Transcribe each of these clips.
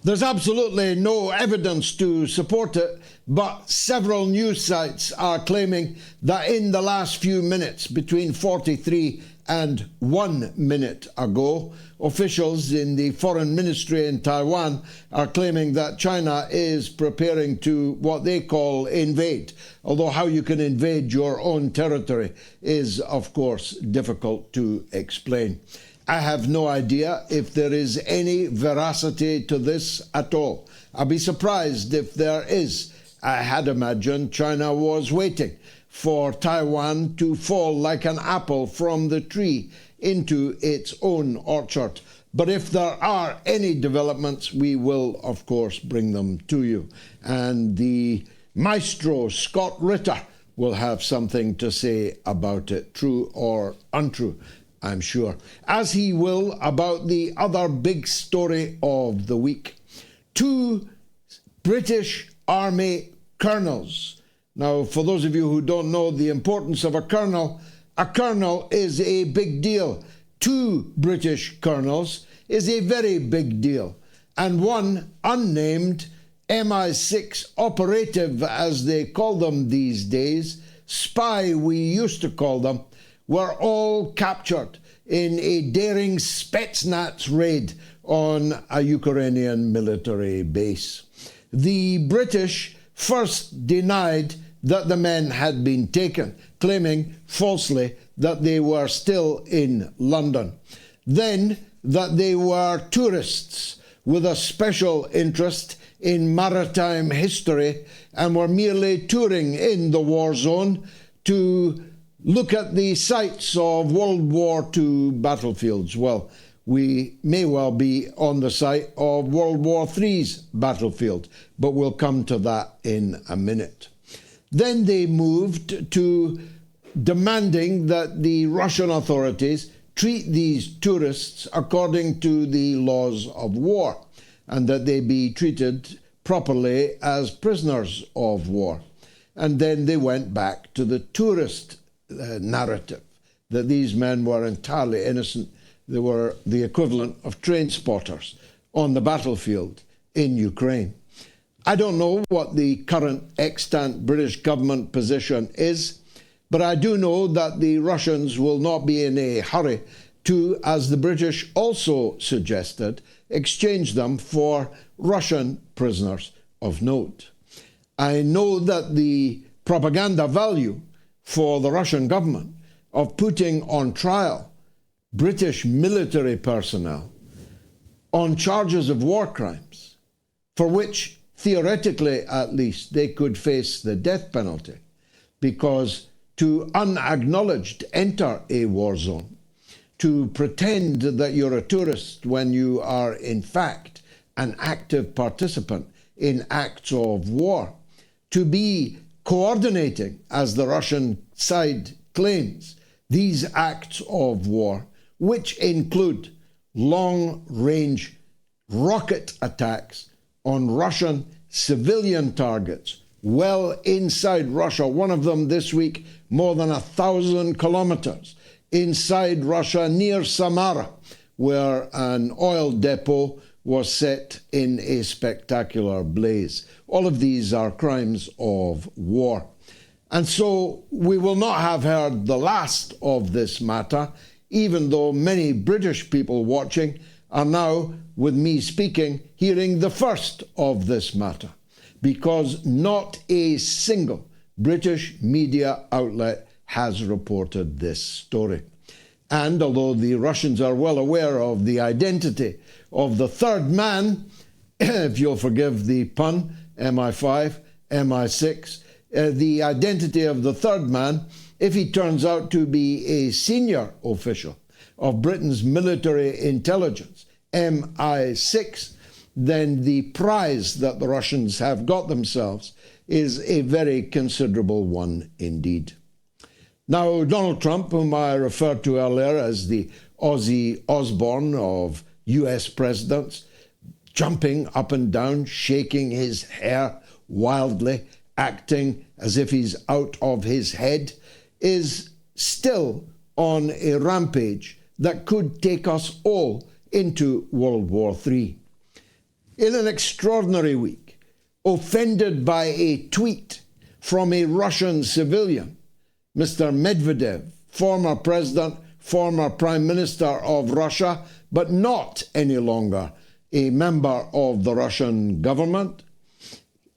There's absolutely no evidence to support it, but several news sites are claiming that in the last few minutes, between 43 and 1 minute ago, officials in the foreign ministry in Taiwan are claiming that China is preparing to what they call invade. Although how you can invade your own territory is, of course, difficult to explain. I have no idea if there is any veracity to this at all. I'd be surprised if there is. I had imagined China was waiting for Taiwan to fall like an apple from the tree into its own orchard. But if there are any developments, we will, of course, bring them to you. And the maestro, Scott Ritter, will have something to say about it, true or untrue, I'm sure, as he will about the other big story of the week. 2 British Army colonels. Now, for those of you who don't know the importance of a colonel is a big deal. 2 British colonels is a very big deal. And one unnamed MI6 operative, as they call them these days, spy we used to call them, were all captured in a daring Spetsnaz raid on a Ukrainian military base. The British first denied that the men had been taken, claiming falsely that they were still in London. Then that they were tourists with a special interest in maritime history and were merely touring in the war zone to look at the sites of World War II battlefields. Well, we may well be on the site of World War III's battlefield, but we'll come to that in a minute. Then they moved to demanding that the Russian authorities treat these tourists according to the laws of war and that they be treated properly as prisoners of war. And then they went back to the tourist narrative, that these men were entirely innocent. They were the equivalent of train spotters on the battlefield in Ukraine. I don't know what the current extant British government position is, but I do know that the Russians will not be in a hurry to, as the British also suggested, exchange them for Russian prisoners of note. I know that the propaganda value for the Russian government of putting on trial British military personnel on charges of war crimes, for which theoretically at least they could face the death penalty, because to unacknowledged enter a war zone, to pretend that you're a tourist when you are in fact an active participant in acts of war, to be coordinating, as the Russian side claims, these acts of war, which include long-range rocket attacks on Russian civilian targets well inside Russia. One of them this week, more than 1,000 kilometers inside Russia, near Samara, where an oil depot was set in a spectacular blaze. All of these are crimes of war. And so we will not have heard the last of this matter, even though many British people watching are now, with me speaking, hearing the first of this matter, because not a single British media outlet has reported this story. And although the Russians are well aware of the identity of the third man, if you'll forgive the pun, MI5, MI6, the identity of the third man, if he turns out to be a senior official of Britain's military intelligence, MI6, then the prize that the Russians have got themselves is a very considerable one indeed. Now, Donald Trump, whom I referred to earlier as the Ozzy Osbourne of US presidents, jumping up and down, shaking his hair wildly, acting as if he's out of his head, is still on a rampage that could take us all into World War III. In an extraordinary week, offended by a tweet from a Russian civilian, Mr. Medvedev, former president, former prime minister of Russia, but not any longer a member of the Russian government.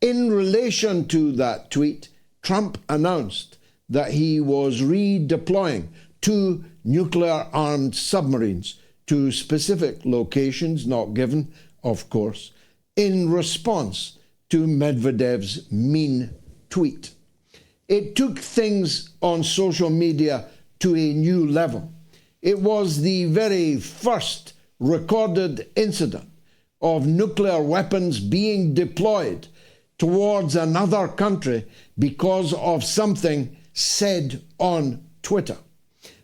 In relation to that tweet, Trump announced that he was redeploying 2 nuclear-armed submarines to specific locations, not given, of course, in response to Medvedev's mean tweet. It took things on social media to a new level. It was the very first recorded incident of nuclear weapons being deployed towards another country because of something said on Twitter.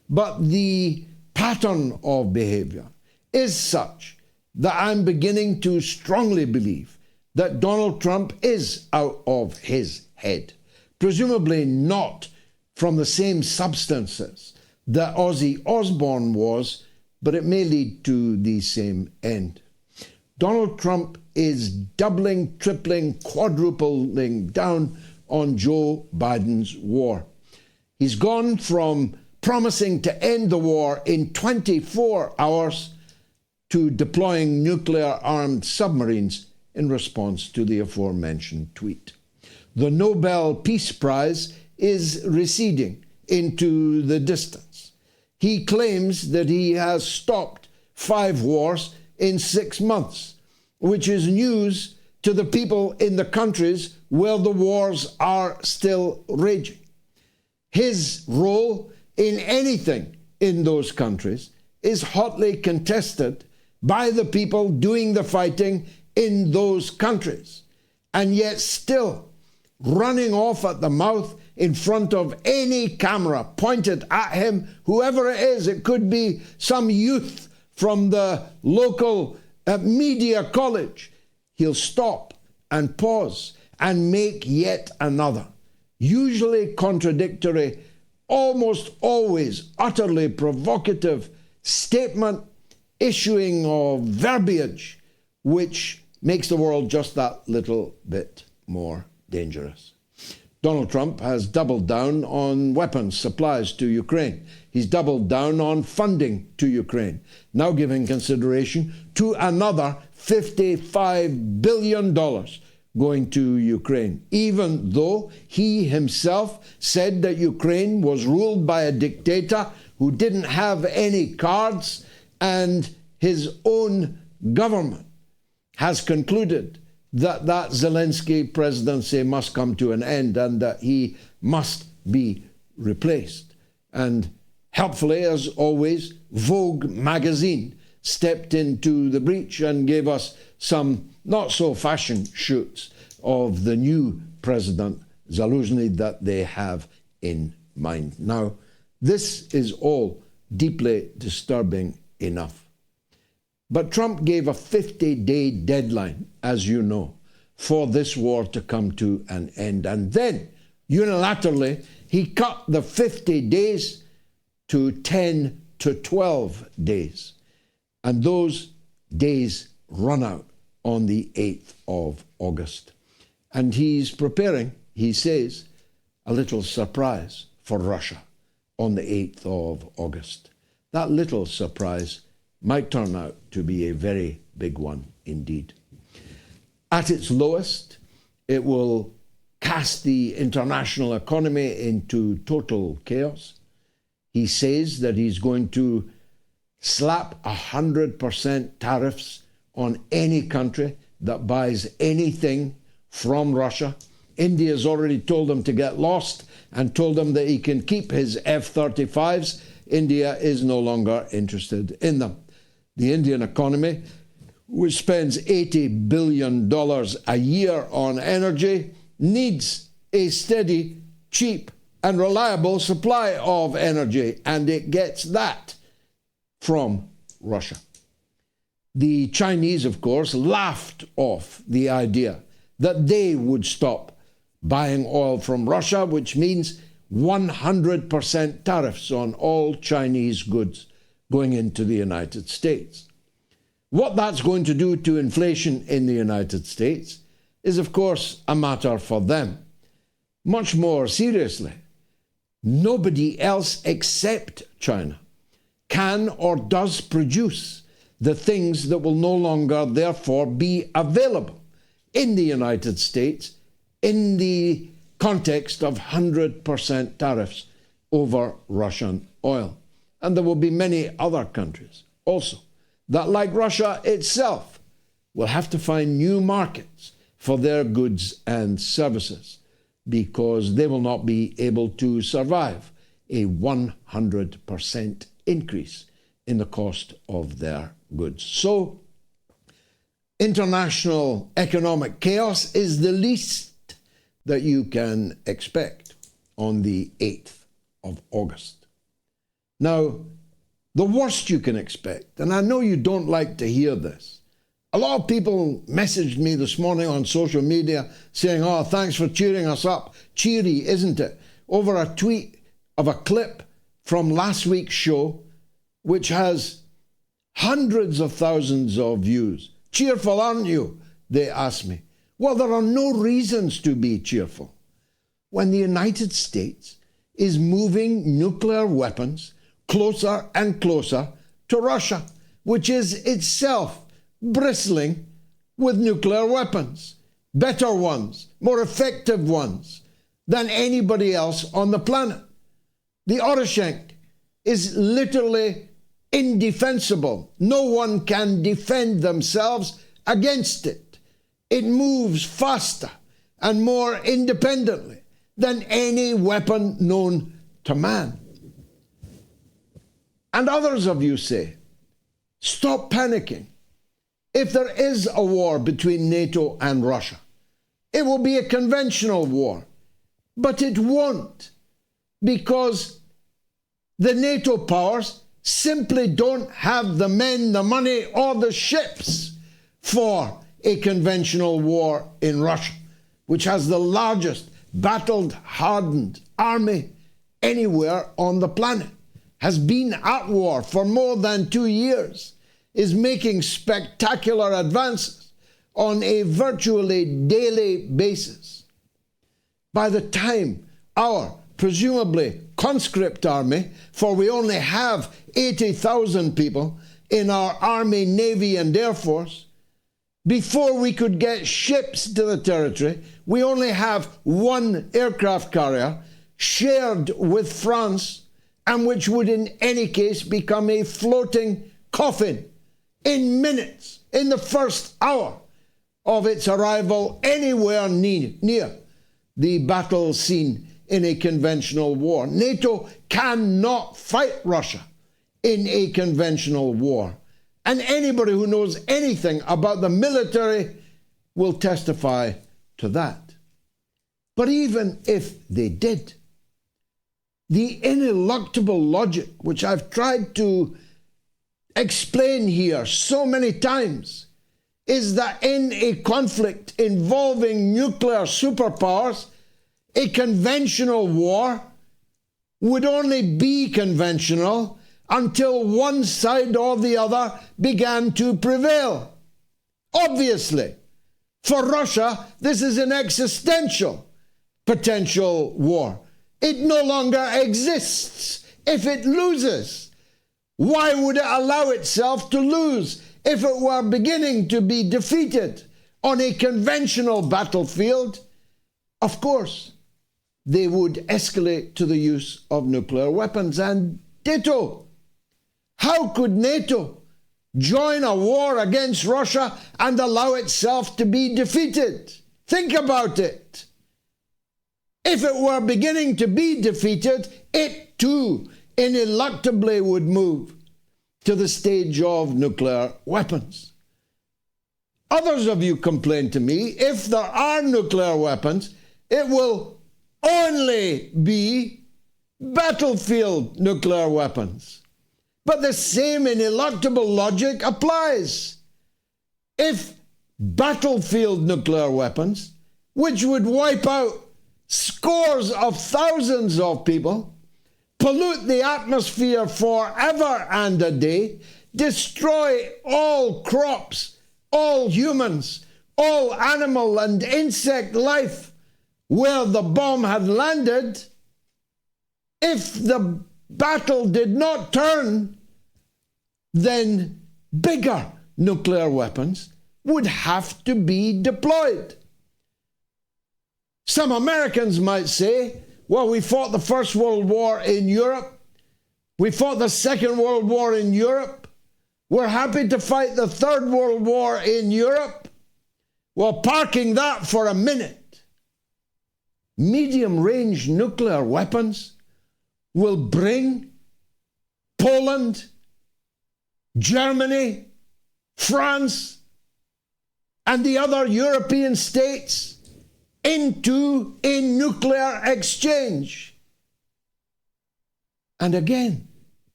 But the pattern of behavior is such that I'm beginning to strongly believe that Donald Trump is out of his head, presumably not from the same substances that Ozzy Osbourne was, but it may lead to the same end. Donald Trump is doubling, tripling, quadrupling down on Joe Biden's war. He's gone from promising to end the war in 24 hours to deploying nuclear-armed submarines in response to the aforementioned tweet. The Nobel Peace Prize is receding into the distance. He claims that he has stopped 5 wars in 6 months, which is news to the people in the countries where the wars are still raging. His role in anything in those countries is hotly contested by the people doing the fighting in those countries, and yet still running off at the mouth in front of any camera pointed at him, whoever it is. It could be some youth from the local media college. He'll stop and pause and make yet another, usually contradictory, almost always utterly provocative statement, issuing of verbiage which makes the world just that little bit more dangerous. Donald Trump has doubled down on weapons supplies to Ukraine. He's doubled down on funding to Ukraine, now giving consideration to another $55 billion going to Ukraine, even though he himself said that Ukraine was ruled by a dictator who didn't have any cards, and his own government has concluded that that Zelensky presidency must come to an end and that he must be replaced. And helpfully, as always, Vogue magazine stepped into the breach and gave us some not-so-fashion shoots of the new president, Zelensky, that they have in mind. Now, this is all deeply disturbing enough. But Trump gave a 50-day deadline, as you know, for this war to come to an end. And then, unilaterally, he cut the 50 days to 10 to 12 days. And those days run out on the 8th of August. And he's preparing, he says, a little surprise for Russia on the 8th of August. That little surprise might turn out to be a very big one indeed. At its lowest, it will cast the international economy into total chaos. He says that he's going to slap 100% tariffs on any country that buys anything from Russia. India's already told him to get lost and told him that he can keep his F-35s. India is no longer interested in them. The Indian economy, which spends $80 billion a year on energy, needs a steady, cheap, and reliable supply of energy, and it gets that from Russia. The Chinese, of course, laughed off the idea that they would stop buying oil from Russia, which means 100% tariffs on all Chinese goods going into the United States. What that's going to do to inflation in the United States is, of course, a matter for them. Much more seriously, nobody else except China can or does produce the things that will no longer, therefore, be available in the United States in the context of 100% tariffs over Russian oil. And there will be many other countries also that, like Russia itself, will have to find new markets for their goods and services because they will not be able to survive a 100% increase in the cost of their goods. So, international economic chaos is the least that you can expect on the 8th of August. Now, the worst you can expect, and I know you don't like to hear this, a lot of people messaged me this morning on social media saying, oh, thanks for cheering us up. Cheery, isn't it? Over a tweet of a clip from last week's show, which has hundreds of thousands of views. Cheerful, aren't you? They asked me. Well, there are no reasons to be cheerful when the United States is moving nuclear weapons closer and closer to Russia, which is itself bristling with nuclear weapons, better ones, more effective ones than anybody else on the planet. The Oroshenk is literally indefensible. No one can defend themselves against it. It moves faster and more independently than any weapon known to man. And others of you say, stop panicking. If there is a war between NATO and Russia, it will be a conventional war. But it won't, because the NATO powers simply don't have the men, the money, or the ships for a conventional war in Russia, which has the largest battle-hardened army anywhere on the planet, has been at war for more than 2 years, is making spectacular advances on a virtually daily basis. By the time our presumably conscript army, for we only have 80,000 people in our army, navy, and air force, before we could get ships to the territory, we only have one aircraft carrier shared with France, and which would in any case become a floating coffin in minutes, in the first hour of its arrival anywhere near the battle scene in a conventional war. NATO cannot fight Russia in a conventional war. And anybody who knows anything about the military will testify to that. But even if they did, the ineluctable logic, which I've tried to explain here so many times, is that in a conflict involving nuclear superpowers, a conventional war would only be conventional until one side or the other began to prevail. Obviously, for Russia, this is an existential potential war. It no longer exists if it loses. Why would it allow itself to lose if it were beginning to be defeated on a conventional battlefield? Of course, they would escalate to the use of nuclear weapons, and ditto. How could NATO join a war against Russia and allow itself to be defeated? Think about it. If it were beginning to be defeated, it too ineluctably would move to the stage of nuclear weapons. Others of you complain to me, if there are nuclear weapons, it will only be battlefield nuclear weapons. But the same ineluctable logic applies. If battlefield nuclear weapons, which would wipe out scores of thousands of people, pollute the atmosphere forever and a day, destroy all crops, all humans, all animal and insect life where the bomb had landed, if the battle did not turn, then bigger nuclear weapons would have to be deployed. Some Americans might say, well, we fought the First World War in Europe. We fought the Second World War in Europe. We're happy to fight the Third World War in Europe. Well, parking that for a minute, medium-range nuclear weapons will bring Poland, Germany, France, and the other European states into a nuclear exchange. And again,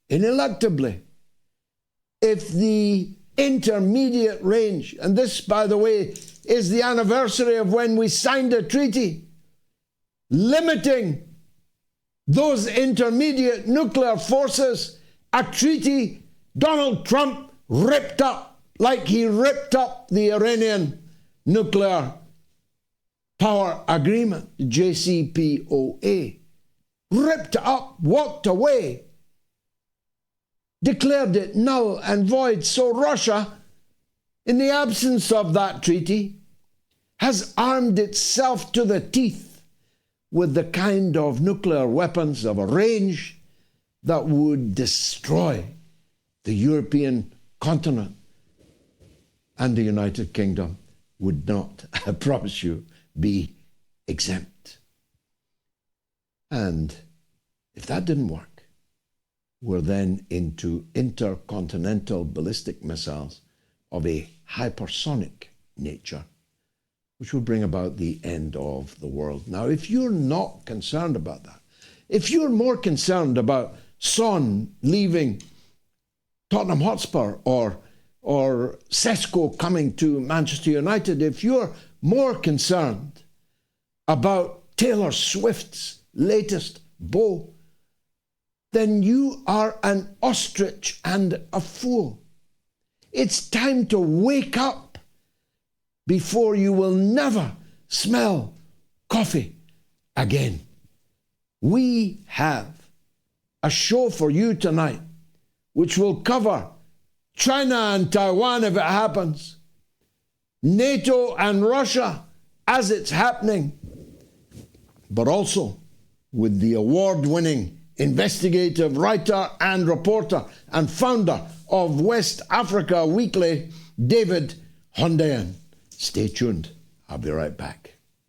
ineluctably, if the intermediate range, and this, by the way, is the anniversary of when we signed a treaty limiting those intermediate nuclear forces, a treaty Donald Trump ripped up like he ripped up the Iranian nuclear power agreement, JCPOA. Ripped up, walked away, declared it null and void. So Russia, in the absence of that treaty, has armed itself to the teeth with the kind of nuclear weapons of a range that would destroy the European continent. And the United Kingdom would not, I promise you, be exempt. And if that didn't work, we're then into intercontinental ballistic missiles of a hypersonic nature, which will bring about the end of the world. Now, if you're not concerned about that, if you're more concerned about Son leaving Tottenham Hotspur or Sesko coming to Manchester United, if you're more concerned about Taylor Swift's latest beau, then you are an ostrich and a fool. It's time to wake up before you will never smell coffee again. We have a show for you tonight which will cover China and Taiwan if it happens, NATO and Russia as it's happening, but also with the award-winning investigative writer and reporter and founder of West Africa Weekly, David Hondeyan. Stay tuned. I'll be right back.